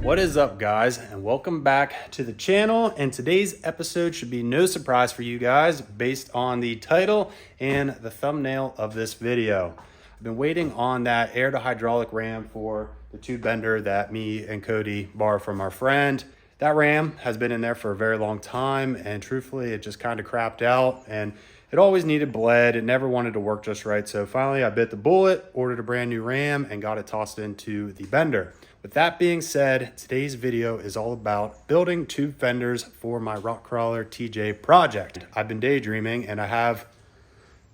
What is up, guys, and welcome back to the channel. And today's episode should be no surprise for you guys based on the title and the thumbnail of this video. I've been waiting on that air to hydraulic ram for the tube bender that me and Cody borrowed from our friend. That ram has been in there for a very long time, and truthfully it just kind of crapped out and it always needed bled. It never wanted to work just right. So finally I bit the bullet, ordered a brand new ram, and got it tossed into the bender. With that being said, today's video is all about building tube fenders for my rock crawler TJ project. I've been daydreaming and I have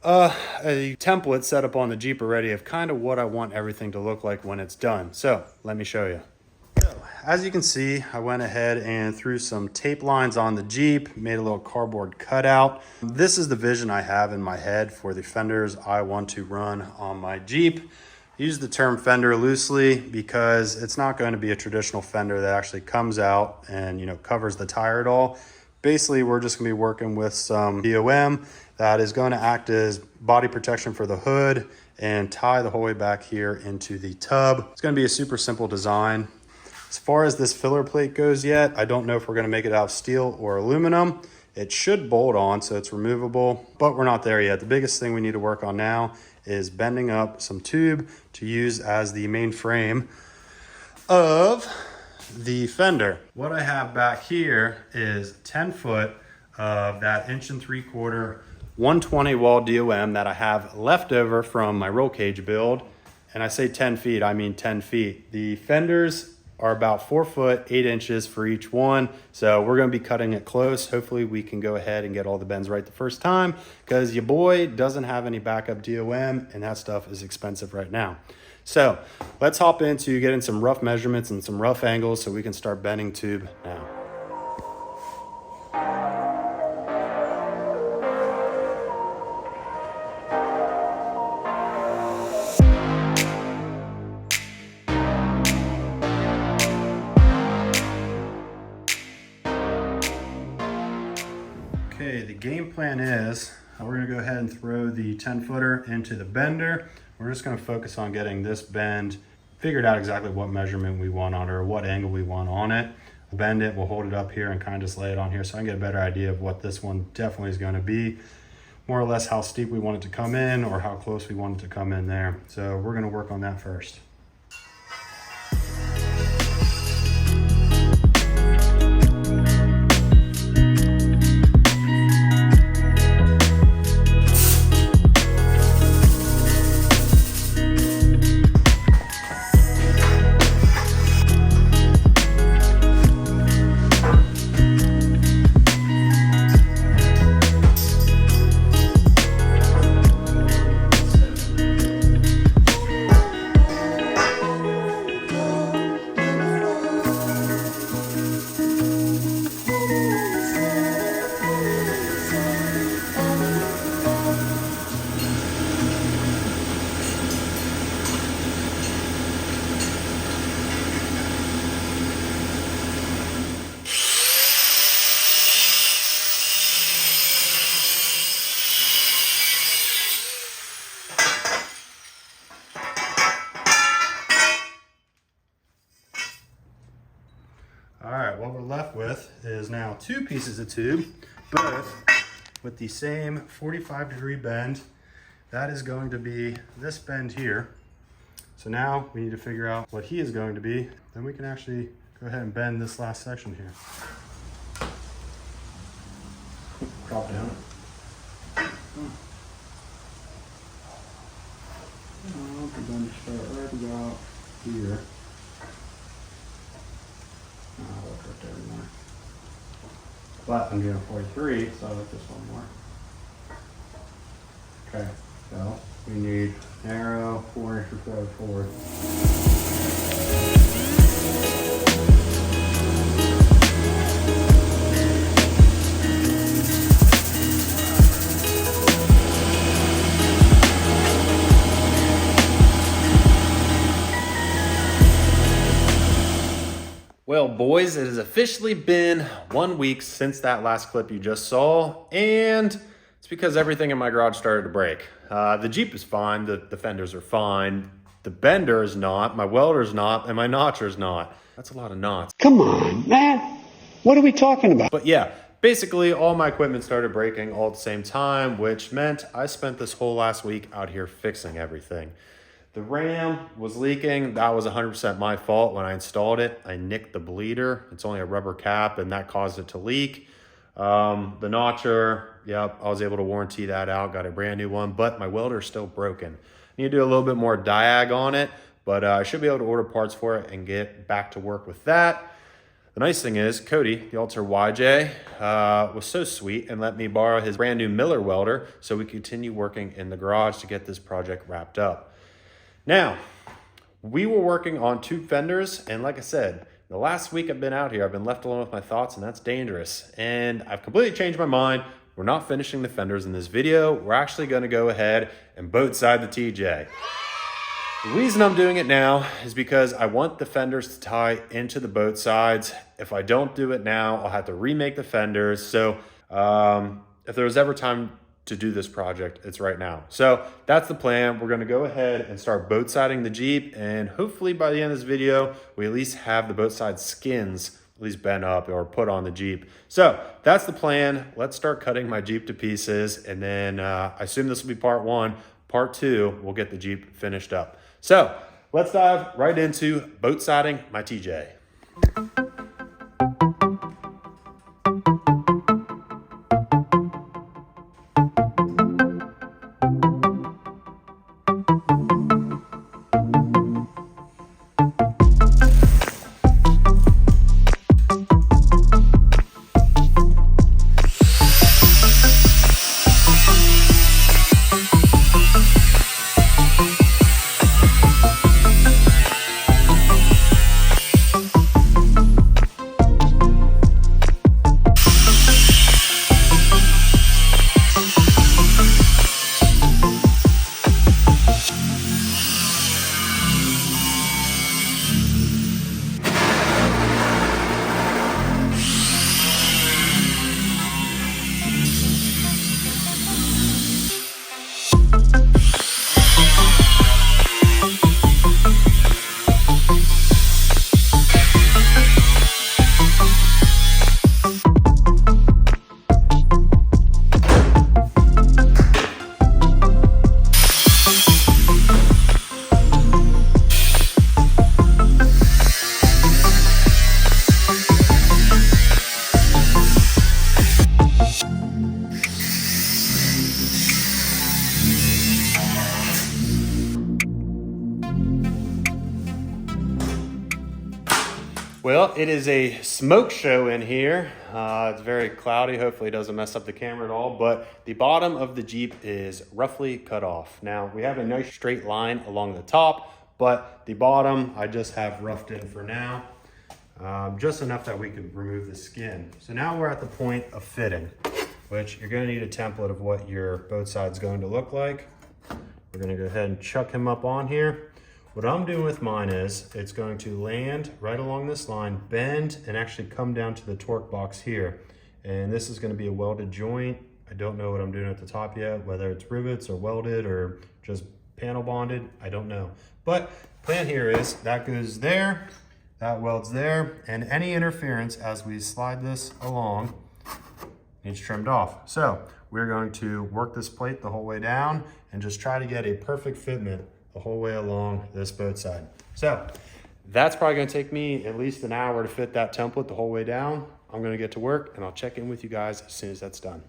a template set up on the Jeep already of kind of what I want everything to look like when it's done. So let me show you. So, as you can see, I went ahead and threw some tape lines on the Jeep, made a little cardboard cutout. This is the vision I have in my head for the fenders I want to run on my Jeep. Use the term fender loosely because it's not going to be a traditional fender that actually comes out and, covers the tire at all. Basically, we're just going to be working with some DOM that is going to act as body protection for the hood and tie the whole way back here into the tub. It's going to be a super simple design. As far as this filler plate goes yet, I don't know if we're going to make it out of steel or aluminum. It should bolt on, so it's removable, but we're not there yet. The biggest thing we need to work on now is bending up some tube to use as the main frame of the fender. What I have back here is 10 foot of that 1.75" 120 wall DOM that I have left over from my roll cage build. And I say 10 feet, I mean 10 feet. The fenders are about 4 foot 8 inches for each one, so we're going to be cutting it close. Hopefully we can go ahead and get all the bends right the first time, because your boy doesn't have any backup DOM and that stuff is expensive right now. So let's hop into getting some rough measurements and some rough angles so we can start bending tube now. Okay, the game plan is we're going to go ahead and throw the 10 footer into the bender. We're just going to focus on getting this bend figured out exactly what measurement we want on it or what angle we want on it. We'll bend it, we'll hold it up here and kind of just lay it on here so I can get a better idea of what this one definitely is going to be. More or less how steep we want it to come in or how close we want it to come in there. So we're going to work on that first. All right, what we're left with is now 2 pieces of tube, both with the same 45-degree bend. That is going to be this bend here. So now we need to figure out what he is going to be. Then we can actually go ahead and bend this last section here. Drop down. The bend start right about here. I'll look right there more. But I'm doing 43, so I like this one more. Okay, so we need narrow 4-inch thread forward. Well, boys, it has officially been 1 week since that last clip you just saw, and it's because everything in my garage started to break. The Jeep is fine, the fenders are fine. the bender is not, my welder's not, and my notcher's not. That's a lot of knots. Come on, man. What are we talking about? But yeah, basically all my equipment started breaking all at the same time, which meant I spent this whole last week out here fixing everything. The ram was leaking. That was 100% my fault. When I installed it, I nicked the bleeder. It's only a rubber cap and that caused it to leak. The notcher, yep, I was able to warranty that out, got a brand new one, but my welder's still broken. I need to do a little bit more diag on it, but I should be able to order parts for it and get back to work with that. The nice thing is Cody, the Alter YJ, was so sweet and let me borrow his brand new Miller welder so we continue working in the garage to get this project wrapped up. Now, we were working on 2 fenders, and like I said, the last week I've been out here, I've been left alone with my thoughts, and that's dangerous. And I've completely changed my mind. We're not finishing the fenders in this video. We're actually gonna go ahead and boat side the TJ. The reason I'm doing it now is because I want the fenders to tie into the boat sides. If I don't do it now, I'll have to remake the fenders. So if there was ever time to do this project, it's right now. So that's the plan. We're gonna go ahead and start boat siding the Jeep, and hopefully by the end of this video, we at least have the boat side skins at least bent up or put on the Jeep. So that's the plan. Let's start cutting my Jeep to pieces, and then I assume this will be part 1. Part 2, we'll get the Jeep finished up. So let's dive right into boat siding my TJ. Well, it is a smoke show in here. It's very cloudy. Hopefully it doesn't mess up the camera at all, but the bottom of the Jeep is roughly cut off. Now we have a nice straight line along the top, but the bottom I just have roughed in for now, just enough that we can remove the skin. So now we're at the point of fitting, which you're gonna need a template of what your boat side's going to look like. We're gonna go ahead and chuck him up on here. What I'm doing with mine is it's going to land right along this line, bend, and actually come down to the torque box here. And this is going to be a welded joint. I don't know what I'm doing at the top yet, whether it's rivets or welded or just panel bonded, I don't know. But plan here is that goes there, that welds there, and any interference as we slide this along needs trimmed off. So we're going to work this plate the whole way down and just try to get a perfect fitment the whole way along this boat side. So that's probably gonna take me at least an hour to fit that template the whole way down. I'm gonna get to work and I'll check in with you guys as soon as that's done.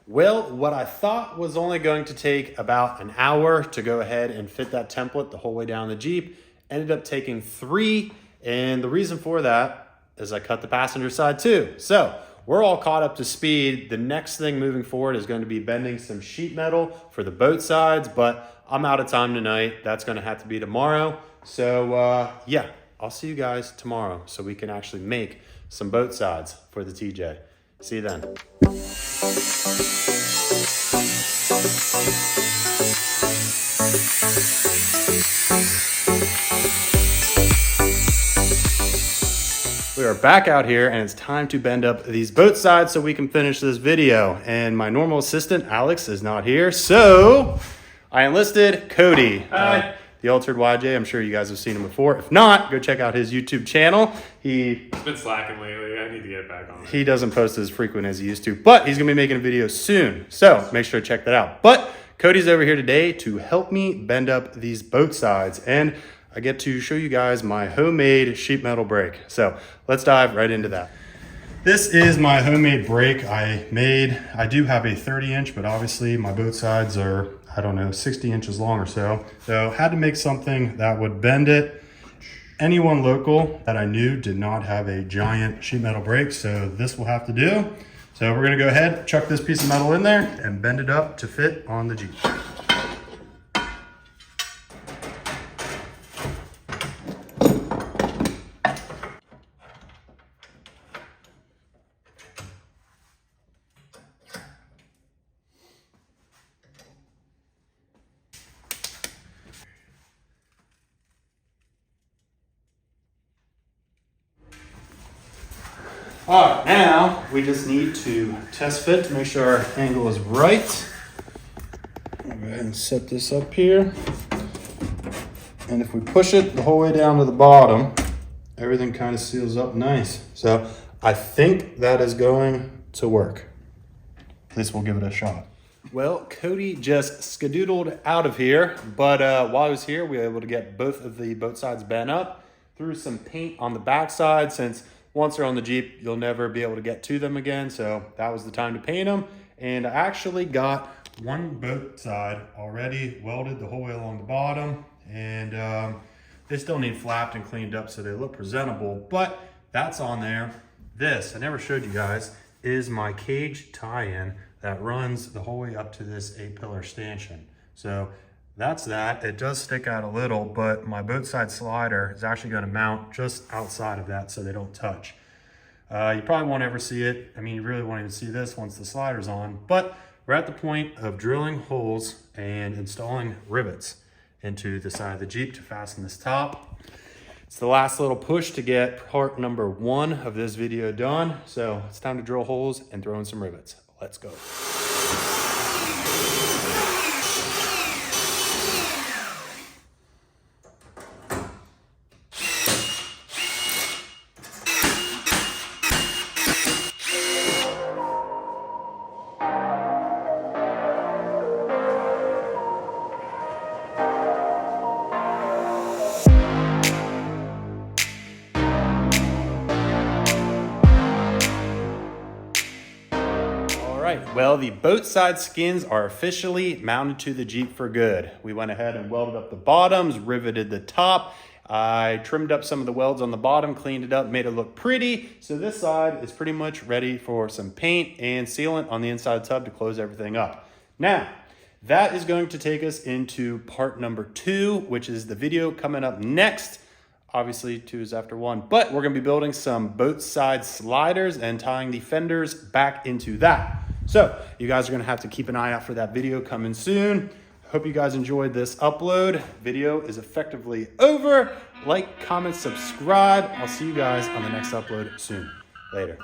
Well, what I thought was only going to take about an hour to go ahead and fit that template the whole way down the Jeep ended up taking 3, and the reason for that is I cut the passenger side too. So we're all caught up to speed. The next thing moving forward is going to be bending some sheet metal for the boat sides, but I'm out of time tonight. That's going to have to be tomorrow. So yeah, I'll see you guys tomorrow so we can actually make some boat sides for the TJ. See you then. We are back out here and it's time to bend up these boat sides so we can finish this video. And my normal assistant, Alex, is not here. So I enlisted Cody. The Altered YJ, I'm sure you guys have seen him before. If not, go check out his YouTube channel. It's been slacking lately. I need to get back on it. He doesn't post as frequent as he used to, but he's going to be making a video soon. So make sure to check that out. But Cody's over here today to help me bend up these boat sides. And I get to show you guys my homemade sheet metal brake. So let's dive right into that. This is my homemade brake I made. I do have a 30-inch, but obviously my boat sides are, I don't know, 60 inches long or so. So had to make something that would bend it. Anyone local that I knew did not have a giant sheet metal brake, so this will have to do. So we're gonna go ahead, chuck this piece of metal in there and bend it up to fit on the Jeep. All right, now we just need to test fit to make sure our angle is right. I'll go ahead and set this up here. And if we push it the whole way down to the bottom, everything kind of seals up nice. So I think that is going to work. At least we'll give it a shot. Well, Cody just skedoodled out of here, but while I was here, we were able to get both of the boat sides bent up, threw some paint on the backside since once they're on the Jeep, you'll never be able to get to them again. So that was the time to paint them. And I actually got one boat side already welded the whole way along the bottom. And they still need flapped and cleaned up so they look presentable, but that's on there. This, I never showed you guys, is my cage tie-in that runs the whole way up to this 8-pillar stanchion. So that's that. It does stick out a little, but my boat side slider is actually going to mount just outside of that so they don't touch. You probably won't ever see it. I mean, you really won't even see this once the slider's on, but we're at the point of drilling holes and installing rivets into the side of the Jeep to fasten this top. It's the last little push to get part number 1 of this video done. So it's time to drill holes and throw in some rivets. Let's go. Well, the boat side skins are officially mounted to the Jeep for good. We went ahead and welded up the bottoms, riveted the top. I trimmed up some of the welds on the bottom, cleaned it up, made it look pretty. So this side is pretty much ready for some paint and sealant on the inside tub to close everything up. Now, that is going to take us into part number 2, which is the video coming up next. Obviously 2 is after 1, but we're gonna be building some boat side sliders and tying the fenders back into that. So you guys are gonna have to keep an eye out for that video coming soon. Hope you guys enjoyed this upload. Video is effectively over. Like, comment, subscribe. I'll see you guys on the next upload soon. Later.